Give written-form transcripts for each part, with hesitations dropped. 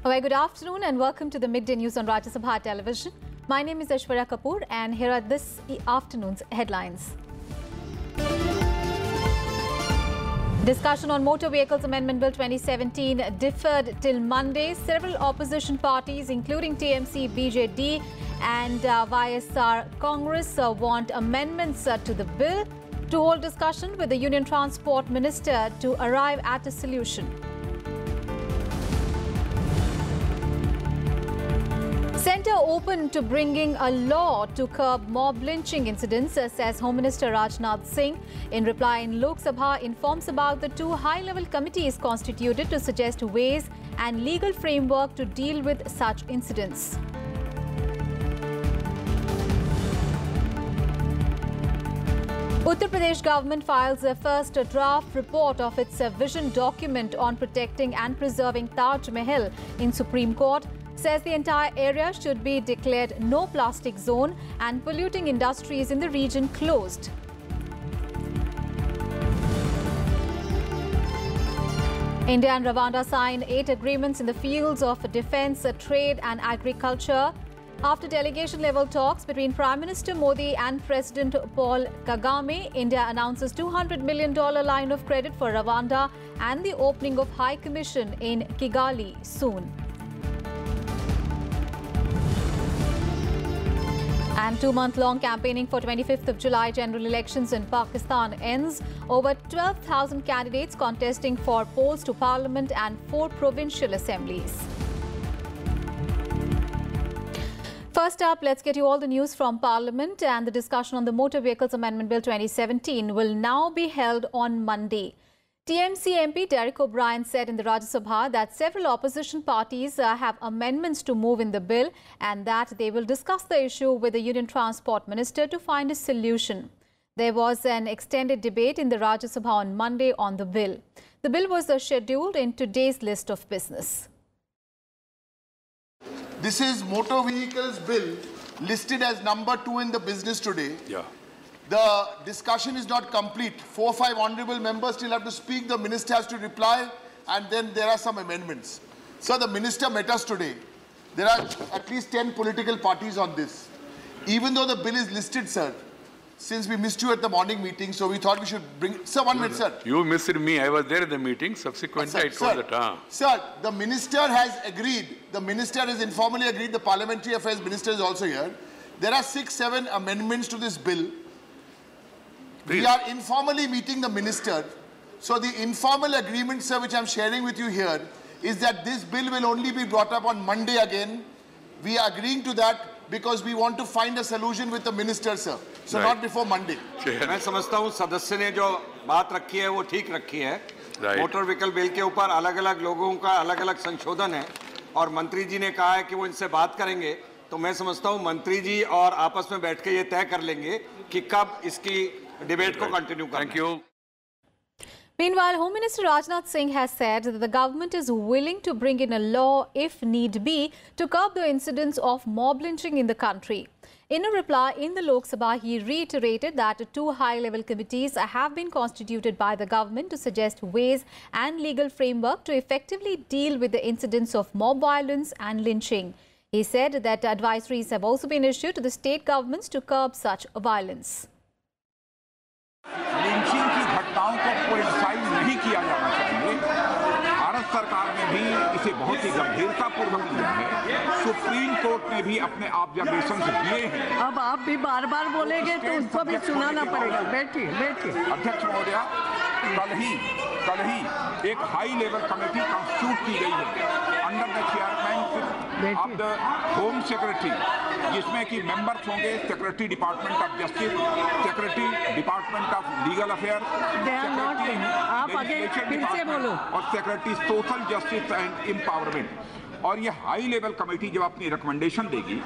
A very good afternoon and welcome to the midday news on Rajya Sabha television. My name is Aishwarya Kapoor and here are this afternoon's headlines. Discussion on Motor Vehicles Amendment Bill 2017 deferred till Monday. Several opposition parties including TMC, BJD and YSR Congress want amendments to the bill to hold discussion with the Union Transport Minister to arrive at a solution. Centre open to bringing a law to curb mob lynching incidents, says Home Minister Rajnath Singh. In reply in Lok Sabha, informs about the two high-level committees constituted to suggest ways and legal framework to deal with such incidents. Uttar Pradesh government files a first draft report of its vision document on protecting and preserving Taj Mahal in Supreme Court. Says the entire area should be declared no plastic zone and polluting industries in the region closed. India and Rwanda signed 8 agreements in the fields of defence, trade and agriculture. After delegation-level talks between Prime Minister Modi and President Paul Kagame, India announces $200 million line of credit for Rwanda and the opening of High Commission in Kigali soon. And 2-month-long campaigning for 25th of July general elections in Pakistan ends. Over 12,000 candidates contesting for polls to Parliament and 4 provincial assemblies. First up, let's get you all the news from Parliament. And the discussion on the Motor Vehicles Amendment Bill 2017 will now be held on Monday. TMC MP Derek O'Brien said in the Rajya Sabha that several opposition parties have amendments to move in the bill and that they will discuss the issue with the Union Transport Minister to find a solution. There was an extended debate in the Rajya Sabha on Monday on the bill. The bill was scheduled in today's list of business. This is Motor Vehicles Bill listed as number 2 in the business today. Yeah. The discussion is not complete. 4 or 5 honourable members still have to speak. The minister has to reply and then there are some amendments. So the minister met us today. There are at least 10 political parties on this. Even though the bill is listed, sir, since we missed you at the morning meeting, so we thought we should bring... Sir, 1 minute, sir. You missed me. I was there at the meeting. Subsequently, I told that. Sir, the minister has agreed. The minister has informally agreed. The Parliamentary Affairs Minister is also here. There are 6-7 amendments to this bill. We are informally meeting the minister. So the informal agreement, sir, which I'm sharing with you here, is that this bill will only be brought up on Monday again. We are agreeing to that because we want to find a solution with the minister, sir. So not before Monday. मैं समझता हूँ सदस्य ने जो बात रखी है वो ठीक रखी है. मोटर व्हीकल बिल के ऊपर अलग-अलग लोगों का अलग-अलग संशोधन है और मंत्री जी ने कहा है कि वो इनसे बात करेंगे. तो मैं समझता हूँ मंत्री जी और आपस में बैठ के ये तय कर लेंगे कि कब इसकी debate ko continue karna. Thank you. Meanwhile, Home Minister Rajnath Singh has said that the government is willing to bring in a law, if need be, to curb the incidents of mob lynching in the country. In a reply in the Lok Sabha, he reiterated that 2 high-level committees have been constituted by the government to suggest ways and legal framework to effectively deal with the incidents of mob violence and lynching. He said that advisories have also been issued to the state governments to curb such violence. Lynching की घटनाओं को politicise नहीं किया जाना चाहिए. भारत सरकार ने भी इसे बहुत ही गंभीरतापूर्वक लिया है. सुप्रीम कोर्ट ने भी अपने ऑब्जर्वेशन दिए हैं. अब आप भी बार-बार बोलेंगे तो उसको भी सुनाना पड़ेगा. बैठिए. अध्यक्ष महोदया, कल ही एक हाई लेवल कमेटी कॉन्स्टिट्यूट की गई है under the chairman of the home secretary, जिसमें कि मेंबर्स होंगे secretary department of justice, secretary department of legal affair, और secretary social justice and empowerment. और ये हाई लेवल कमेटी जब अपनी रिकमेंडेशन देगी,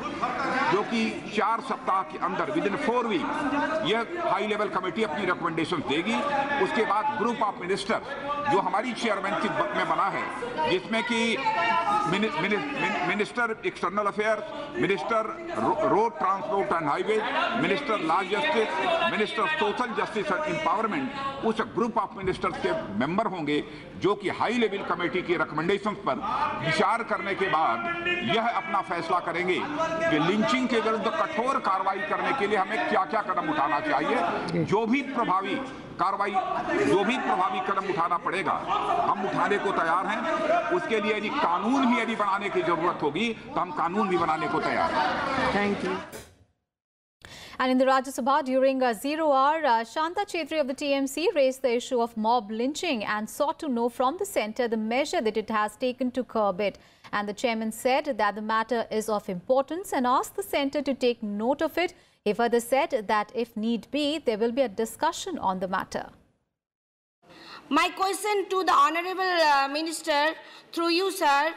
जो कि 4 सप्ताह के अंदर विदिन 4 वीक ये हाई लेवल कमेटी अपनी रिकमेंडेशन देगी. उसके बाद ग्रुप ऑफ मिनिस्टर जो हमारी चेयरमैनशिप में बना है, जिसमें कि minister external affairs, minister road transport and highway, minister law justice, minister social justice and empowerment, उस ग्रुप ऑफ मिनिस्टर्स के मेंबर होंगे जो कि हाई लेवल कमेटी की रिकमेंडेशन पर विचार कर करने के बाद यह अपना फैसला करेंगे कि लिंचिंग के विरुद्ध कठोर कार्रवाई करने के लिए हमें क्या-क्या कदम उठाना चाहिए। जो भी प्रभावी कदम उठाना पड़ेगा हम उठाने को तैयार हैं। उसके लिए यदि कानून भी यदि बनाने की जरूरत होगी तो हम कानून भी बनाने को तैयार हैं। Thank you. And in the Rajya Sabha during a 0 hour, Shanta Chetri of the TMC raised the issue of mob lynching and sought to know from the centre the measure that it has taken to curb it. And the chairman said that the matter is of importance and asked the centre to take note of it. He further said that if need be, there will be a discussion on the matter. My question to the Honourable Minister, through you, sir,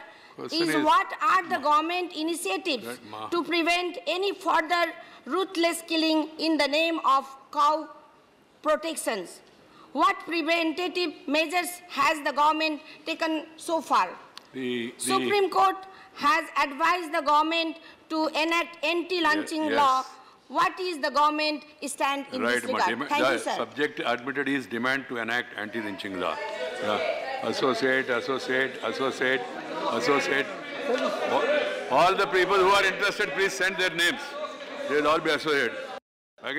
is what are the government initiatives to prevent any further ruthless killing in the name of cow protections? What preventative measures has the government taken so far? Supreme Court has advised the government to enact anti-lynching law. What is the government stand in this regard? Thank you, sir. Subject admitted is demand to enact anti-lynching law. Associate. All the people who are interested, please send their names. They will all be associated.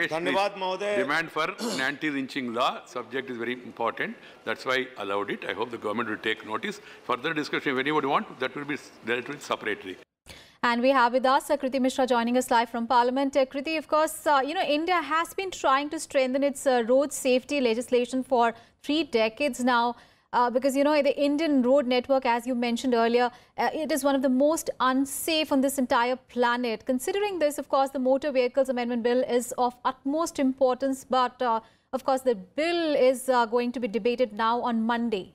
Demand for an anti-lynching law. Subject is very important. That's why I allowed it. I hope the government will take notice. Further discussion, if anybody wants, that will be dealt with separately. And we have with us Kriti Mishra joining us live from Parliament. Kriti, of course, India has been trying to strengthen its road safety legislation for 3 decades now. Because, the Indian road network, as you mentioned earlier, it is one of the most unsafe on this entire planet. Considering this, of course, the Motor Vehicles Amendment Bill is of utmost importance. But, of course, the bill is going to be debated now on Monday.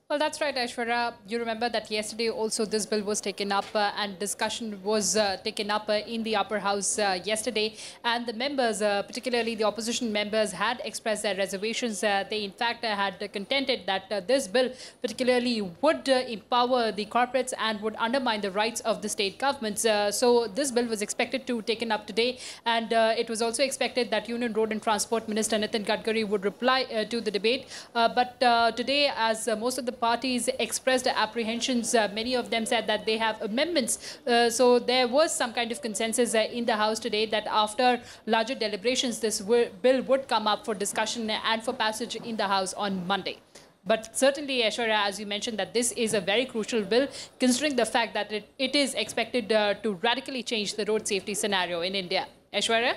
Well, that's right, Aishwarya. You remember that yesterday also this bill was taken up and discussion was taken up in the upper house yesterday. And the members, particularly the opposition members, had expressed their reservations. They, in fact, had contended that this bill particularly would empower the corporates and would undermine the rights of the state governments. So this bill was expected to be taken up today. And it was also expected that Union Road and Transport Minister Nitin Gadkari would reply to the debate. But today, as most of the parties expressed apprehensions, many of them said that they have amendments. So there was some kind of consensus in the House today that after larger deliberations, this bill would come up for discussion and for passage in the House on Monday. But certainly, Aishwarya, as you mentioned, that this is a very crucial bill, considering the fact that it is expected to radically change the road safety scenario in India. Aishwarya?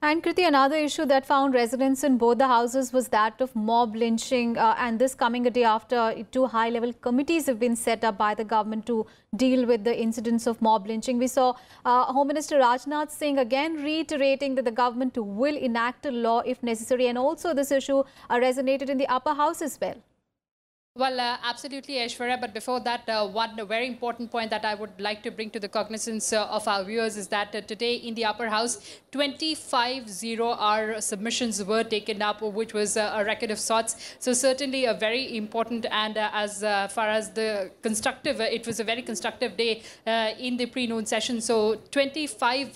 And Kriti, another issue that found resonance in both the houses was that of mob lynching, and this coming a day after 2 high-level committees have been set up by the government to deal with the incidents of mob lynching. We saw Home Minister Rajnath Singh again reiterating that the government will enact a law if necessary, and also this issue resonated in the upper house as well. Well, absolutely, Aishwarya. But before that, one very important point that I would like to bring to the cognizance of our viewers is that today in the upper house, 25 0-hour submissions were taken up, which was a record of sorts. So certainly a very important, and as far as the constructive, it was a very constructive day in the pre-noon session. So 25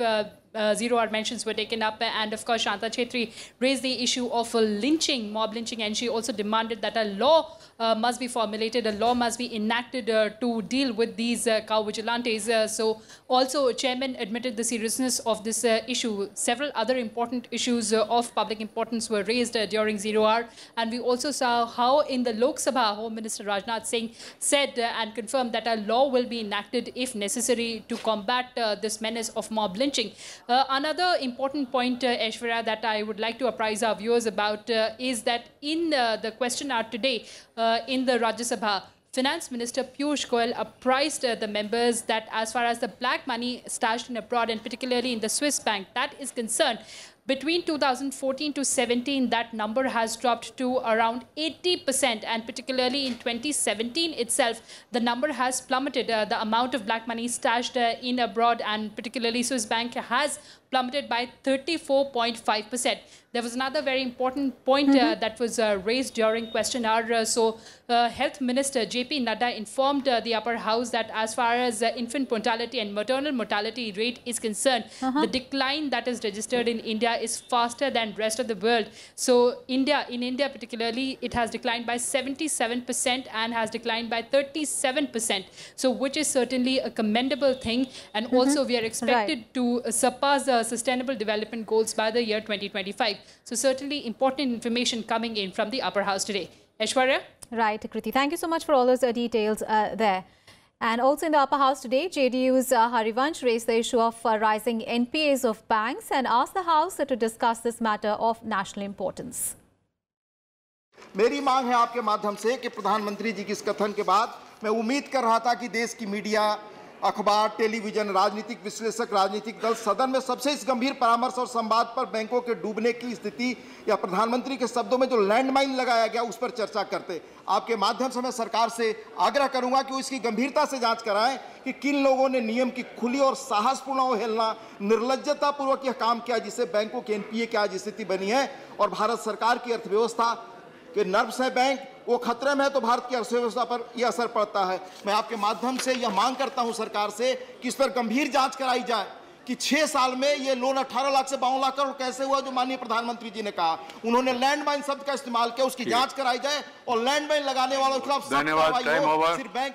0-hour mentions were taken up, and of course Shanta Chetri raised the issue of lynching, mob lynching, and she also demanded that a law must be formulated, a law must be enacted to deal with these cow vigilantes. So also chairman admitted the seriousness of this issue. Several other important issues of public importance were raised during 0 hour, and we also saw how in the Lok Sabha, Home Minister Rajnath Singh said and confirmed that a law will be enacted if necessary to combat this menace of mob lynching. Another important point, Aishwarya, that I would like to apprise our viewers about is that in the question hour today in the Rajya Sabha, Finance Minister Piyush Goyal apprised the members that as far as the black money stashed in abroad, and particularly in the Swiss bank, that is concerned, between 2014 to 17, that number has dropped to around 80%, and particularly in 2017 itself, the number has plummeted. The amount of black money stashed in abroad, and particularly Swiss bank, has plummeted by 34.5%. There was another very important point that was raised during question hour. Health Minister JP Nadda informed the upper house that as far as infant mortality and maternal mortality rate is concerned, the decline that is registered in India is faster than rest of the world. So in India particularly, it has declined by 77% and has declined by 37%. So which is certainly a commendable thing. And also we are expected to surpass the Sustainable Development Goals by the year 2025. So certainly important information coming in from the upper house today. Aishwarya? Right, Kriti. Thank you so much for all those details there. And also in the upper house today, JDU's Harivansh raised the issue of rising NPAs of banks and asked the House to discuss this matter of national importance. मेरी मांग है आपके माध्यम से कि प्रधानमंत्री जी की इस कथन के बाद मैं उम्मीद कर रहा था कि देश की मीडिया, अखबार, टेलीविजन, राजनीतिक विश्लेषक, राजनीतिक दल सदन में सबसे इस गंभीर परामर्श और संवाद पर बैंकों के डूबने की स्थिति या प्रधानमंत्री के शब्दों में जो लैंडमाइन लगाया गया उस पर चर्चा करते। आपके माध्यम से मैं सरकार से आग्रह करूंगा कि वो इसकी गंभीरता से जांच कराएं कि किन लोगों ने नियम की खुली और साहसपूर्ण अवहेलना, निर्लज्जतापूर्वक यह काम किया जिससे बैंकों के एनपीए की आज स्थिति बनी है और भारत सरकार की अर्थव्यवस्था के नर्व्स है बैंक, वो खतरे में है तो भारत की अर्थव्यवस्था पर यह असर पड़ता है। मैं आपके माध्यम से यह मांग करता हूं सरकार से कि इस पर गंभीर जांच कराई जाए कि 6 साल में ये लोन 18 लाख से 52 लाख करोड़ कैसे हुआ जो माननीय प्रधानमंत्री जी ने कहा। उन्होंने लैंडमाइन शब्द का इस्तेमाल किया, उसकी जांच कराई जाए और लैंडमाइन लगाने वालों के खिलाफ सख्त कार्रवाई हो। सिर्फ bank.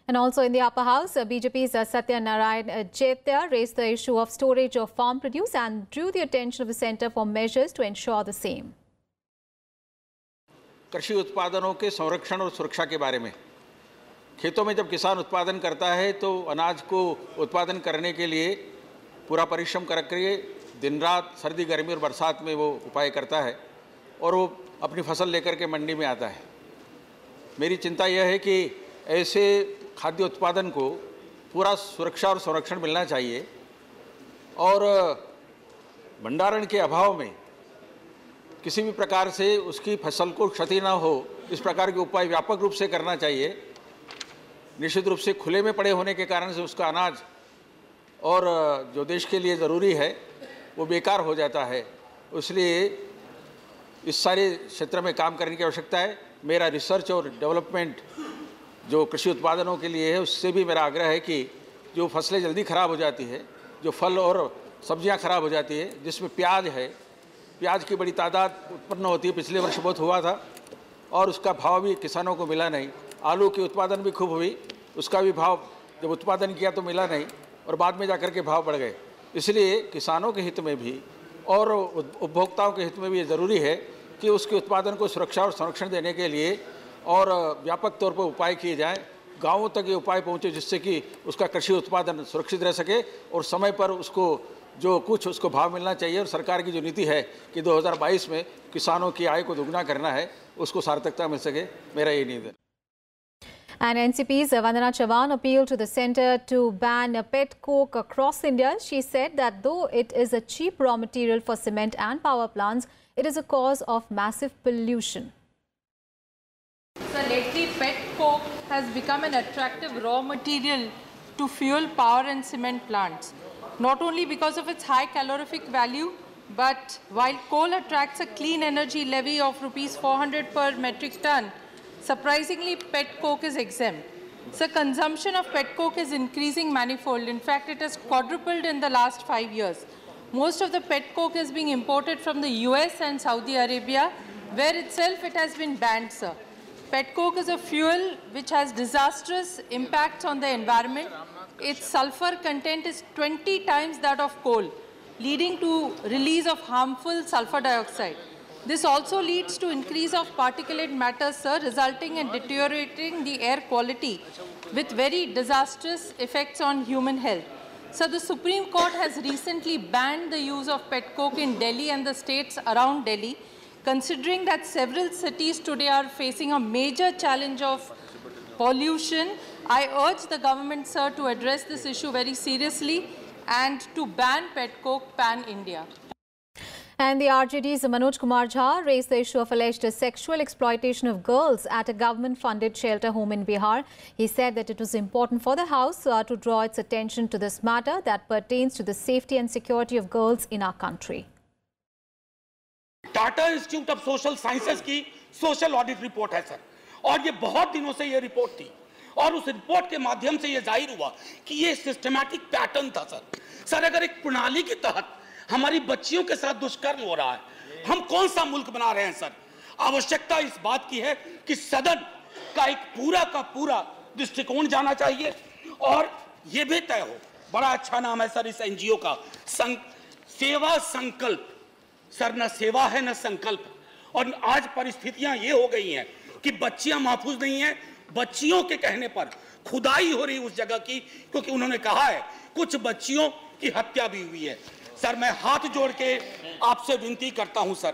And also in the upper house, BJP's Satya Narayan Chaitya raised the issue of storage of farm produce and drew the attention of the centre for measures to ensure the same. कृषि उत्पादनों के संरक्षण और सुरक्षा के बारे में, खेतों में जब किसान उत्पादन करता है तो अनाज को उत्पादन करने के लिए पूरा परिश्रम करके दिन रात सर्दी गर्मी और बरसात में वो उपाय करता है और वो अपनी फसल लेकर के मंडी में आता है। मेरी चिंता यह है कि ऐसे खाद्य उत्पादन को पूरा सुरक्षा और संरक्षण मिलना चाहिए और भंडारण के अभाव में किसी भी प्रकार से उसकी फसल को क्षति ना हो, इस प्रकार के उपाय व्यापक रूप से करना चाहिए। निश्चित रूप से खुले में पड़े होने के कारण से उसका अनाज और जो देश के लिए ज़रूरी है वो बेकार हो जाता है, इसलिए इस सारे क्षेत्र में काम करने की आवश्यकता है। मेरा रिसर्च और डेवलपमेंट जो कृषि उत्पादनों के लिए है उससे भी मेरा आग्रह है कि जो फसलें जल्दी ख़राब हो जाती है, जो फल और सब्जियां ख़राब हो जाती है, जिसमें प्याज है, प्याज की बड़ी तादाद उत्पन्न होती है, पिछले वर्ष बहुत हुआ था और उसका भाव भी किसानों को मिला नहीं। आलू की उत्पादन भी खूब हुई, उसका भी भाव जब उत्पादन किया तो मिला नहीं और बाद में जाकर के भाव बढ़ गए। इसलिए किसानों के हित में भी और उपभोक्ताओं के हित में भी ये ज़रूरी है कि उसके उत्पादन को सुरक्षा और संरक्षण देने के लिए और व्यापक तौर पर उपाय किए जाएं, गाँवों तक ये उपाय पहुँचे जिससे कि उसका कृषि उत्पादन सुरक्षित रह सके और समय पर उसको जो कुछ उसको भाव मिलना चाहिए। और सरकार की जो नीति है कि 2022 में किसानों की आय को दुगना करना है, उसको सार्थकता मिल सके, मेरा ये नीति है। And NCP's Vandana Chavan appealed to the centre to ban pet coke across India. She said that though it is a cheap raw material for cement and power plants, it is a cause of massive pollution. So lately, pet coke has become an attractive raw material to fuel power and cement plants. Not only because of its high calorific value, but while coal attracts a clean energy levy of rupees 400 per metric ton, surprisingly pet coke is exempt. So consumption of pet coke is increasing manifold. In fact, it has quadrupled in the last 5 years. Most of the pet coke is being imported from the US and Saudi Arabia, where itself it has been banned, sir. Pet coke is a fuel which has disastrous impacts on the environment. Its sulfur content is 20 times that of coal, leading to release of harmful sulfur dioxide. This also leads to increase of particulate matter, sir, resulting in deteriorating the air quality with very disastrous effects on human health. So the Supreme Court has recently banned the use of pet coke in Delhi and the states around Delhi, considering that several cities today are facing a major challenge of pollution. I urge the government, sir, to address this issue very seriously and to ban pet coke pan-India. And the RJD's Manoj Kumar Jha raised the issue of alleged sexual exploitation of girls at a government-funded shelter home in Bihar. He said that it was important for the House to draw its attention to this matter that pertains to the safety and security of girls in our country. Tata institute of social sciences की social audit report है sir, और ये बहुत दिनों से ये report थी और उस रिपोर्ट के माध्यम से ये जाहिर हुआ कि ये सिस्टमैटिक पैटर्न था सर। अगर एक प्रणाली के तहत हमारी बच्चियों के साथ दुष्कर्म हो रहा है। हम कौन सा मुल्क बना रहे हैं सर? आवश्यकता इस बात की है कि सदन का एक पूरा का पूरा दृष्टिकोण जाना चाहिए और यह भी तय हो। बड़ा अच्छा नाम है सर इस एनजीओ का, सेवा संकल्प। सर न सेवा है न संकल्प। और आज परिस्थितियां ये हो गई हैं कि बच्चियां महफूज नहीं हैं। बच्चियों के कहने पर खुदाई हो रही उस जगह की, क्योंकि उन्होंने कहा है कुछ बच्चियों की हत्या भी हुई है। सर मैं हाथ जोड़ के आपसे विनती करता हूं सर,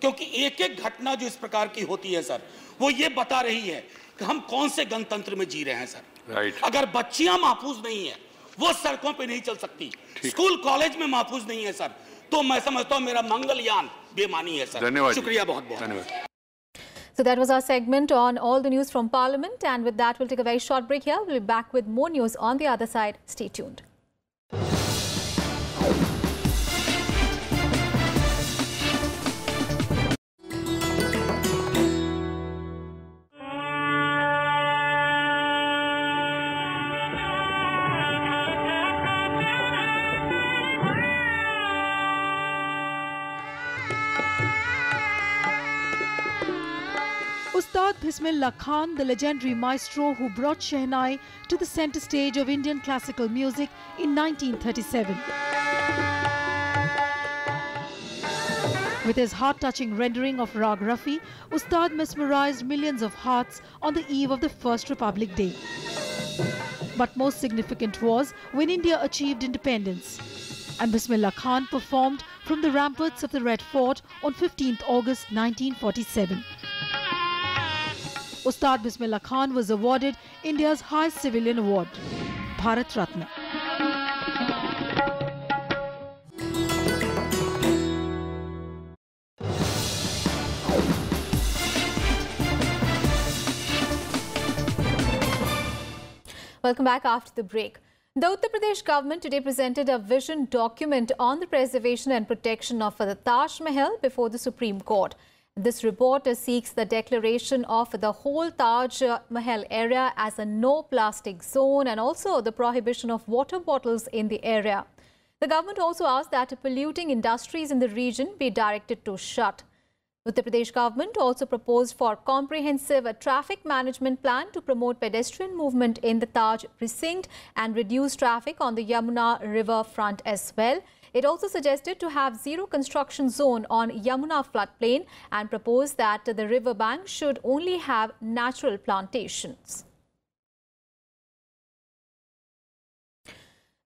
क्योंकि एक एक घटना जो इस प्रकार की होती है सर, वो ये बता रही है कि हम कौन से गणतंत्र में जी रहे हैं सर। अगर बच्चियां महफूज नहीं है, वो सड़कों पे नहीं चल सकती, स्कूल कॉलेज में महफूज नहीं है सर, तो मैं समझता हूं मेरा मंगलयान बेमानी है सर। शुक्रिया बहुत बहुत। So that was our segment on all the news from Parliament, and with that we'll take a very short break here. We'll be back with more news on the other side. Stay tuned. Ustad Bismillah Khan, the legendary maestro who brought Shehnai to the center stage of Indian classical music in 1937. With his heart-touching rendering of Rag Rafi, Ustad mesmerized millions of hearts on the eve of the First Republic Day. But most significant was when India achieved independence, and Bismillah Khan performed from the ramparts of the Red Fort on 15th August 1947. Ustad Bismillah Khan was awarded India's highest civilian award, Bharat Ratna. Welcome back after the break. The Uttar Pradesh government today presented a vision document on the preservation and protection of the Taj Mahal before the Supreme Court. This report seeks the declaration of the whole Taj Mahal area as a no plastic zone and also the prohibition of water bottles in the area. The government also asked that polluting industries in the region be directed to shut. Uttar Pradesh government also proposed for comprehensive traffic management plan to promote pedestrian movement in the Taj precinct and reduce traffic on the Yamuna river front as well. It also suggested to have zero construction zone on Yamuna floodplain and proposed that the river bank should only have natural plantations.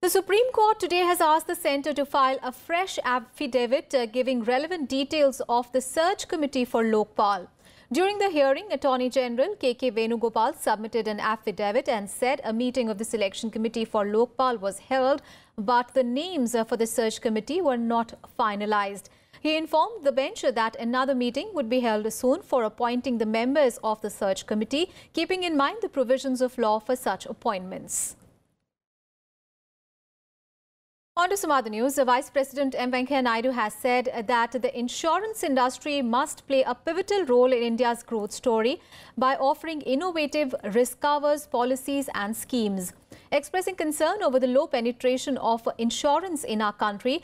The Supreme Court today has asked the centre to file a fresh affidavit giving relevant details of the search committee for Lokpal. During the hearing, Attorney General K.K. Venugopal submitted an affidavit and said a meeting of the selection committee for Lokpal was held, but the names for the search committee were not finalized. He informed the bench that another meeting would be held soon for appointing the members of the search committee, keeping in mind the provisions of law for such appointments. On to some other news. Vice President M. Venkaiah Naidu has said that the insurance industry must play a pivotal role in India's growth story by offering innovative risk covers, policies and schemes. Expressing concern over the low penetration of insurance in our country,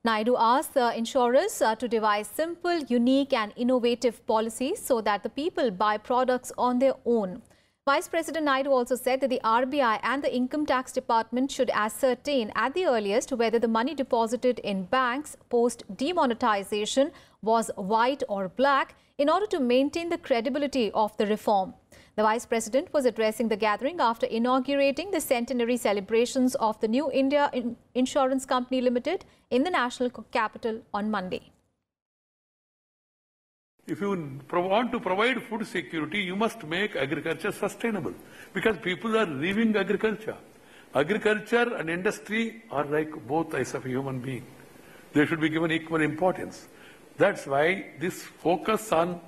Naidu asked the insurers to devise simple, unique and innovative policies so that the people buy products on their own. Vice President Naidu also said that the RBI and the Income Tax Department should ascertain at the earliest whether the money deposited in banks post-demonetization was white or black in order to maintain the credibility of the reform. The Vice President was addressing the gathering after inaugurating the centenary celebrations of the New India Insurance Company Limited in the national capital on Monday. If you want to provide food security, you must make agriculture sustainable because people are leaving agriculture. Agriculture and industry are like both eyes of a human being. They should be given equal importance. That's why this focus on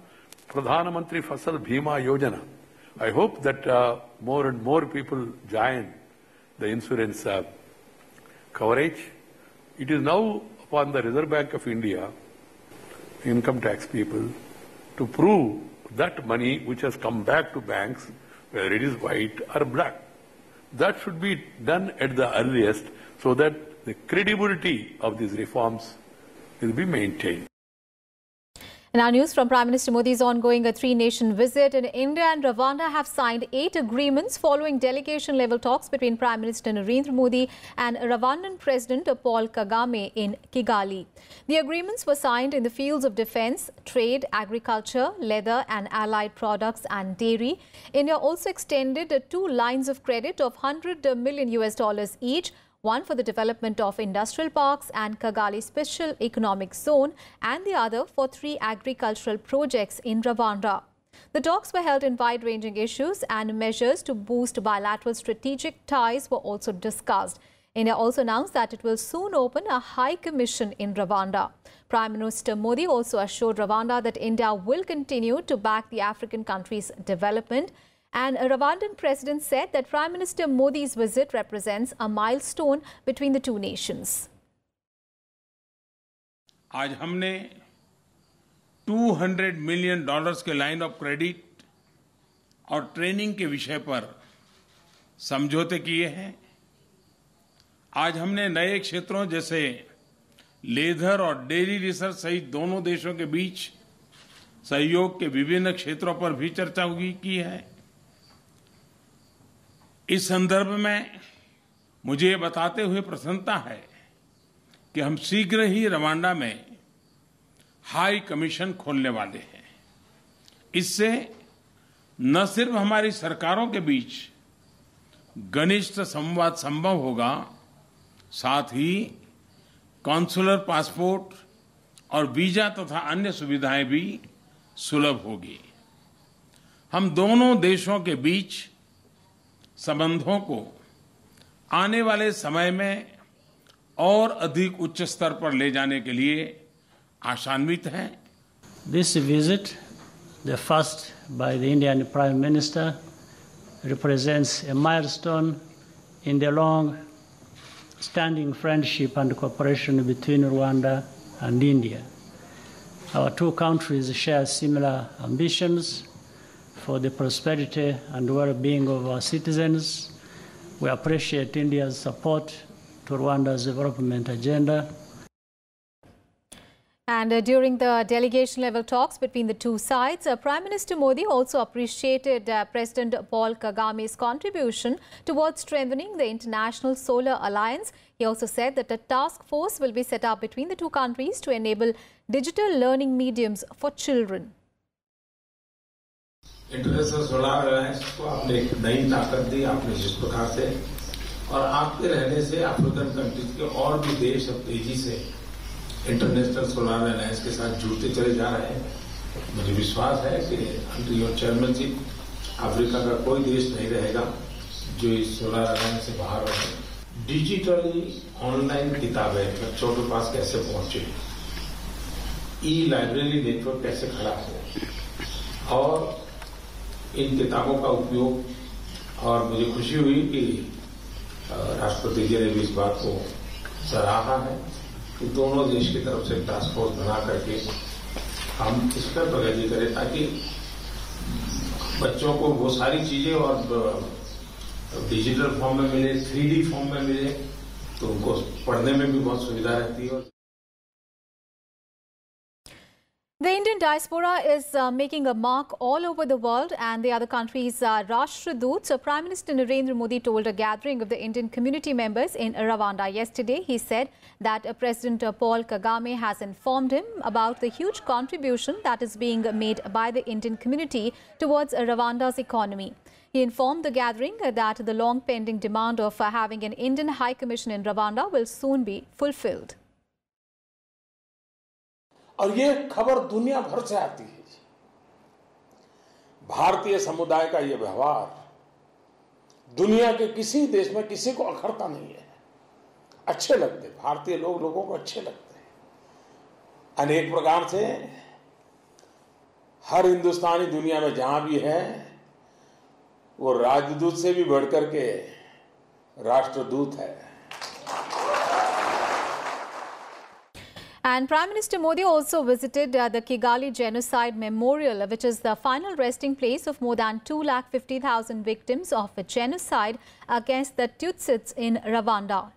Pradhan Mantri Fasal Bhima Yojana. I hope that more and more people join the insurance coverage. It is now upon the Reserve Bank of India, income tax people, to prove that money which has come back to banks, whether it is white or black. That should be done at the earliest so that the credibility of these reforms will be maintained. Now, news from Prime Minister Modi's ongoing three-nation visit in India and Rwanda have signed 8 agreements following delegation-level talks between Prime Minister Narendra Modi and Rwandan President Paul Kagame in Kigali. The agreements were signed in the fields of defence, trade, agriculture, leather and allied products and dairy. India also extended 2 lines of credit of $100 million each, one for the development of industrial parks and Kigali Special Economic Zone, and the other for 3 agricultural projects in Rwanda. The talks were held in wide-ranging issues, and measures to boost bilateral strategic ties were also discussed. India also announced that it will soon open a high commission in Rwanda. Prime Minister Modi also assured Rwanda that India will continue to back the African country's development. And a Rwandan president said that Prime Minister Modi's visit represents a milestone between the two nations. आज हमने $200 million के line of credit और training के विषय पर समझौते किए हैं। आज हमने नए क्षेत्रों जैसे लेदर और डेयरी रिसर्च सहित दोनों देशों के बीच सहयोग के विभिन्न क्षेत्रों पर भी चर्चा की है। इस संदर्भ में मुझे ये बताते हुए प्रसन्नता है कि हम शीघ्र ही रवांडा में हाई कमीशन खोलने वाले हैं। इससे न सिर्फ हमारी सरकारों के बीच घनिष्ठ संवाद संभव होगा, साथ ही कॉन्सुलर पासपोर्ट और वीजा तथा अन्य सुविधाएं भी सुलभ होगी। हम दोनों देशों के बीच संबंधों को आने वाले समय में और अधिक उच्च स्तर पर ले जाने के लिए आशान्वित हैं। This visit, the first by the Indian Prime Minister, represents a milestone in the long-standing friendship and cooperation between Rwanda and India. Our two countries share similar ambitions for the prosperity and well-being of our citizens. We appreciate India's support to Rwanda's development agenda. And during the delegation-level talks between the two sides, Prime Minister Modi also appreciated President Paul Kagame's contribution towards strengthening the International Solar Alliance. He also said that a task force will be set up between the two countries to enable digital learning mediums for children. International solar alliance को आपने एक नई ताकत दी, आपने जिस प्रकार से, और आपके रहने से अफ्रीकन कंट्रीज के और भी देश अब तेजी से इंटरनेशनल सोलर अलायंस के साथ जुड़ते चले जा रहे हैं। मुझे विश्वास है कि अंडर योर चेयरमैनशिप अफ्रीका का कोई देश नहीं रहेगा जो इस सोलर अलायंस से बाहर रहे। डिजिटली ऑनलाइन किताबें बच्चों के पास कैसे पहुंचे, ई लाइब्रेरी नेटवर्क कैसे खड़ा हो, और इन किताबों का उपयोग। और मुझे खुशी हुई कि राष्ट्रपति जी ने भी इस बात को सराहा है कि दोनों देश की तरफ से टास्क फोर्स बना करके हम इस पर प्रगति करें ताकि बच्चों को वो सारी चीजें और डिजिटल फॉर्म में मिले, 3D फॉर्म में मिले, तो उनको पढ़ने में भी बहुत सुविधा रहती है। The Indian diaspora is making a mark all over the world, and the other countries' Rashtraduts. Prime Minister Narendra Modi told a gathering of the Indian community members in Rwanda yesterday. He said that President Paul Kagame has informed him about the huge contribution that is being made by the Indian community towards Rwanda's economy. He informed the gathering that the long-pending demand of having an Indian High Commission in Rwanda will soon be fulfilled. और ये खबर दुनिया भर से आती है। भारतीय समुदाय का ये व्यवहार दुनिया के किसी देश में किसी को अखरता नहीं है। अच्छे लगते, भारतीय लोगों को अच्छे लगते हैं। अनेक प्रकार से हर हिंदुस्तानी दुनिया में जहां भी है, वो राजदूत से भी बढ़कर के राष्ट्रदूत है। And Prime Minister Modi also visited the Kigali Genocide Memorial, which is the final resting place of more than 250,000 victims of a genocide against the Tutsis in Rwanda.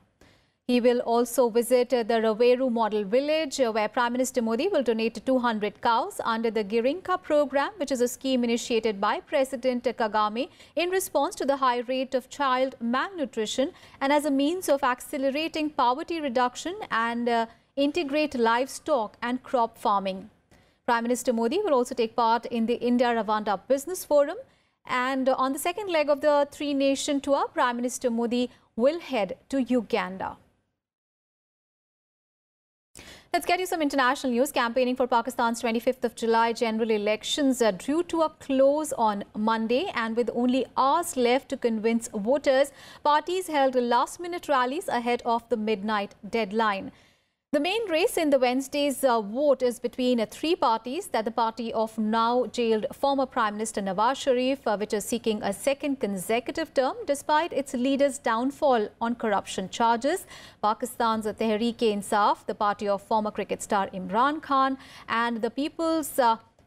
He will also visit the Raveru Model Village, where Prime Minister Modi will donate 200 cows under the Girinka program, which is a scheme initiated by President Kagame in response to the high rate of child malnutrition and as a means of accelerating poverty reduction and integrate livestock and crop farming. Prime Minister Modi will also take part in the India-Rwanda Business Forum. And on the second leg of the three-nation tour, Prime Minister Modi will head to Uganda. Let's get you some international news. Campaigning for Pakistan's 25th of July general elections drew to a close on Monday, and with only hours left to convince voters, parties held last-minute rallies ahead of the midnight deadline. The main race in the Wednesday's vote is between three parties: that the party of now jailed former Prime Minister Nawaz Sharif, which is seeking a second consecutive term despite its leader's downfall on corruption charges; Pakistan's Tehreek-e-Insaf, the party of former cricket star Imran Khan; and the People's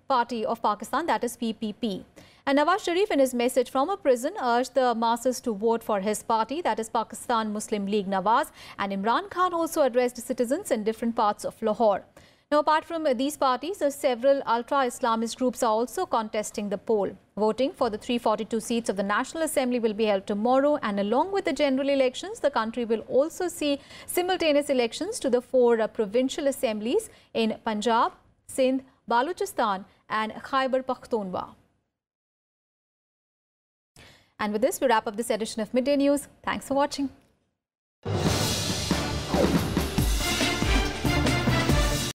Party of Pakistan, that is PPP. And Nawaz Sharif, in his message from a prison, urged the masses to vote for his party, that is Pakistan Muslim League Nawaz. And Imran Khan also addressed citizens in different parts of Lahore. Now, apart from these parties, several ultra-Islamist groups are also contesting the poll. Voting for the 342 seats of the National Assembly will be held tomorrow, and along with the general elections, the country will also see simultaneous elections to the 4 provincial assemblies in Punjab, Sindh, Balochistan and Khyber Pakhtunkhwa. And with this, we wrap up this edition of Midday News. Thanks for watching.